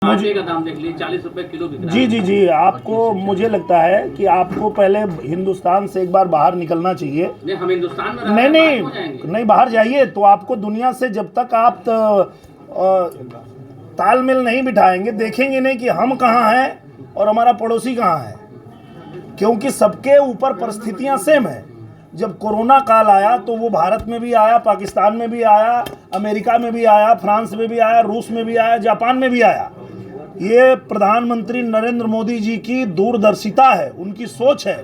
आटे का दाम देख लीजिए, 40 रुपए किलो बिक रहा है। जी जी जी, आपको मुझे लगता है कि आपको पहले हिंदुस्तान से एक बार बाहर निकलना चाहिए। नहीं, हम हिंदुस्तान में नहीं नहीं नहीं, बाहर जाइए तो आपको दुनिया से जब तक आप तालमेल नहीं बिठाएंगे, देखेंगे नहीं कि हम कहाँ हैं और हमारा पड़ोसी कहाँ है, क्योंकि सबके ऊपर परिस्थितियाँ सेम है। जब कोरोना काल आया तो वो भारत में भी आया, पाकिस्तान में भी आया, अमेरिका में भी आया, फ्रांस में भी आया, रूस में भी आया, जापान में भी आया। ये प्रधानमंत्री नरेंद्र मोदी जी की दूरदर्शिता है, उनकी सोच है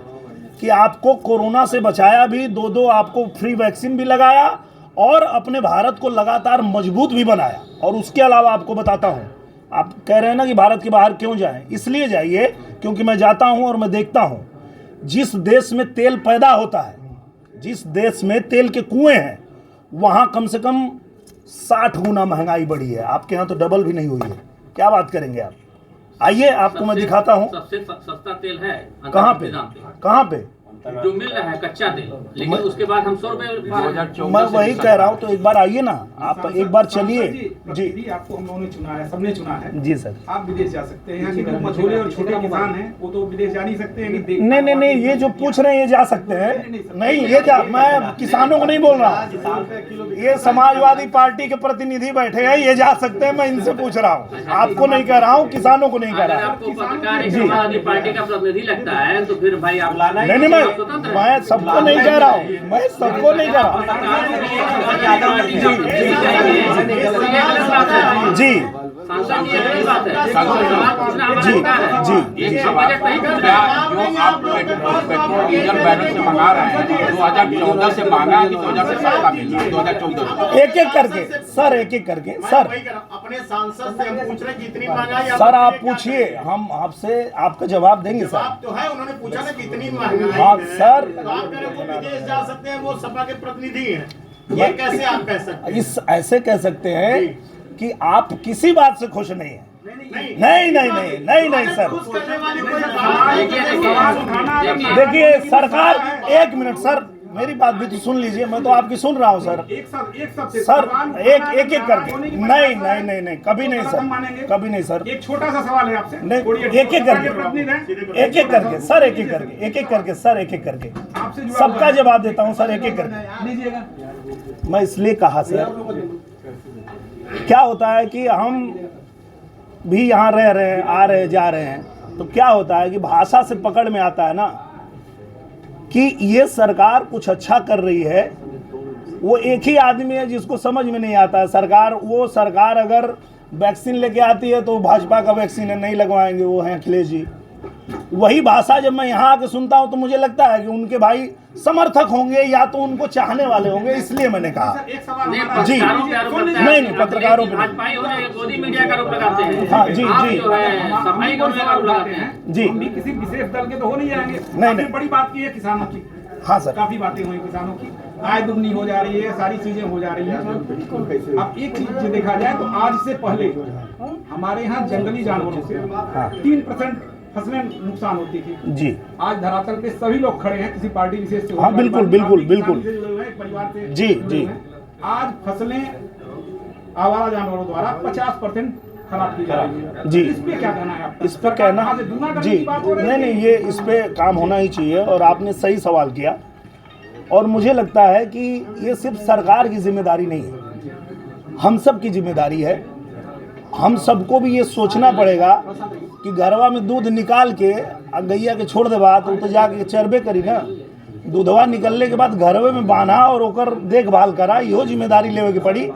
कि आपको कोरोना से बचाया भी, दो आपको फ्री वैक्सीन भी लगाया और अपने भारत को लगातार मजबूत भी बनाया। और उसके अलावा आपको बताता हूँ, आप कह रहे हैं ना कि भारत के बाहर क्यों जाएं, इसलिए जाइए क्योंकि मैं जाता हूँ और मैं देखता हूँ जिस देश में तेल पैदा होता है, जिस देश में तेल के कुएं हैं, वहाँ कम से कम 60 गुना महंगाई बढ़ी है। आपके यहाँ तो डबल भी नहीं हुई है। क्या बात करेंगे आप? आइए आपको मैं दिखाता हूँ। सबसे सस्ता तेल है कहाँ पे? कहाँ पे जो मिल रहा है कच्चा तेल, लेकिन उसके बाद हम 100 रुपए। मैं वही कह रहा हूँ, तो एक बार आइए ना, आप एक बार चलिए। जी, आपको हम लोगों ने चुना है, सबने चुना है। जी सर, आप विदेश जा सकते हैं। यहाँ के जो मझोले और छोटे किसान हैं वो तो विदेश जा नहीं सकते हैं। नहीं नहीं नहीं, ये जो पूछ रहे हैं ये जा सकते हैं। नहीं, ये जा, मैं किसानों को नहीं बोल रहा हूँ, ये समाजवादी पार्टी के प्रतिनिधि बैठे हैं, ये जा सकते हैं, मैं इनसे पूछ रहा हूँ, आपको नहीं कह रहा हूँ, किसानों को नहीं कह रहा हूँ। आपको पत्रकार समाजवादी पार्टी का प्रतिनिधि लगता है तो फिर भाई आप नहीं, मैं सबको नहीं कह रहा हूँ, मैं सबको नहीं कह रहा हूँ। जी जी जी, पेट्रोल डीजल बैनर से मंगा रहे हैं, 2014 से मांगा कि 2007 का मिल रहा है, 2014 एक एक करके सर, एक एक करके सर, अपने सांसद से हम पूछ रहे हैं कितनी महंगाई। सर आप पूछिए, हम आपसे आपका जवाब देंगे सर। जवाब तो है, उन्होंने पूछा ना कितनी महंगाई। हाँ सर, तो आप कह रहे हो वो विदेश जा सकते हैं, वो सपा के प्रतिनिधि हैं, ये कैसे आप कह सकते हैं? इस ऐसे कह सकते हैं कि आप किसी बात से खुश नहीं हैं। नहीं नहीं नहीं नहीं नहीं सर, खुश करने वाली कोई बात। देखिए सरकार, एक मिनट सर, मेरी बात भी तो सुन लीजिए, मैं तो आपकी सुन रहा हूँ सर। सर एक एक करके, नहीं नहीं नहीं नहीं, कभी नहीं सर, कभी नहीं सर। एक छोटा सा सवाल है आपसे, नहीं, एक एक करके, एक एक करके सर, एक एक करके, एक एक करके सर, एक एक करके सबका जवाब देता हूँ सर, एक एक करके लीजिएगा। मैं इसलिए कहा सर, क्या होता है कि हम भी यहाँ रह रहे हैं, आ रहे जा रहे हैं, तो क्या होता है कि भाषा से पकड़ में आता है ना कि ये सरकार कुछ अच्छा कर रही है। वो एक ही आदमी है जिसको समझ में नहीं आता है सरकार, वो सरकार अगर वैक्सीन लेके आती है तो भाजपा का वैक्सीन है, नहीं लगवाएंगे, वो हैं अखिलेश जी। वही भाषा जब मैं यहाँ आके सुनता हूँ तो मुझे लगता है कि उनके भाई समर्थक होंगे या तो उनको चाहने वाले होंगे, इसलिए मैंने कहा। जी नहीं नहीं, पत्रकारों पे मोदी मीडिया का आरोप लगाते हैं। हाँ जी आप जी जो है सफाई का आरोप लगाते हैं। जी, हम भी किसी विशेष दल के तो हो नहीं जाएंगे। नहीं। बड़ी बात की है किसानों की। हाँ सर, काफी बातें हुई किसानों की, आय दुगनी हो जा रही है, सारी चीजें हो जा रही हैं। अब एक चीज देखा जाए तो आज से पहले हमारे यहाँ जंगली जानवरों से 3% फसलें नुकसान होती थी। जी आज धरातल पे सभी लोग खड़े हैं, किसी पार्टी विशेष से। हाँ बिल्कुल बिल्कुल बिल्कुल, परिवार से जी जी। आज फसलें आवारा जानवरों द्वारा 50% खराब की जा रही है। जी, इस पे क्या कहना है आपका? इस पे कहना जी, नहीं नहीं, ये इस पे काम होना ही चाहिए और आपने सही सवाल किया। और मुझे लगता है कि ये सिर्फ सरकार की जिम्मेदारी नहीं है, हम सब की जिम्मेदारी है। हम सबको भी ये सोचना पड़ेगा कि घरवा में दूध निकाल के गैया के छोड़ दे बात, तो जाके चरबे करी ना, दूधवा निकलने के बाद घरवे में बांधा और ओकर देखभाल करा, इहो जिम्मेदारी लेवे के पड़ी।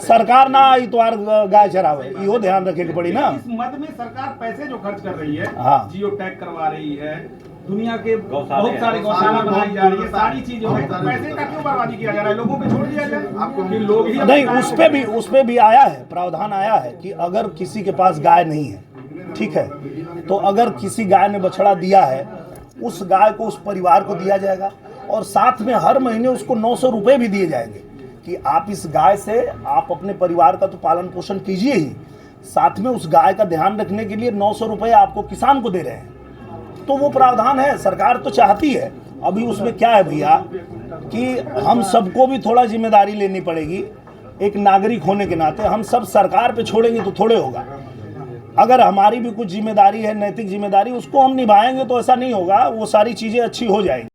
सरकार ना इतवार गाय चरावे, इहो ध्यान रखे के पड़ी ना। इस मद में सरकार पैसे जो खर्च कर रही है, हाँ, जियो टैग करवा रही है, दुनिया के बहुत सारे गौशाला बनाई जा रही है, सारी चीजों में पैसे का क्यों बर्बादी किया जा रहा है? लोगों पे छोड़ दिया जाए, आपको लोग ही नहीं, उस पे भी आया है, प्रावधान आया है कि अगर किसी के पास गाय नहीं है, ठीक है, तो अगर किसी गाय ने बछड़ा दिया है, उस गाय को उस परिवार को दिया जाएगा और साथ में हर महीने उसको 900 रुपये भी दिए जाएंगे कि आप इस गाय से आप अपने परिवार का तो पालन पोषण कीजिए ही, साथ में उस गाय का ध्यान रखने के लिए 900 रुपये आपको किसान को दे रहे हैं। तो वो प्रावधान है, सरकार तो चाहती है। अभी उसमें क्या है भैया कि हम सबको भी थोड़ा जिम्मेदारी लेनी पड़ेगी, एक नागरिक होने के नाते। हम सब सरकार पे छोड़ेंगे तो थोड़े होगा। अगर हमारी भी कुछ जिम्मेदारी है, नैतिक जिम्मेदारी, उसको हम निभाएंगे तो ऐसा नहीं होगा, वो सारी चीज़ें अच्छी हो जाएंगी।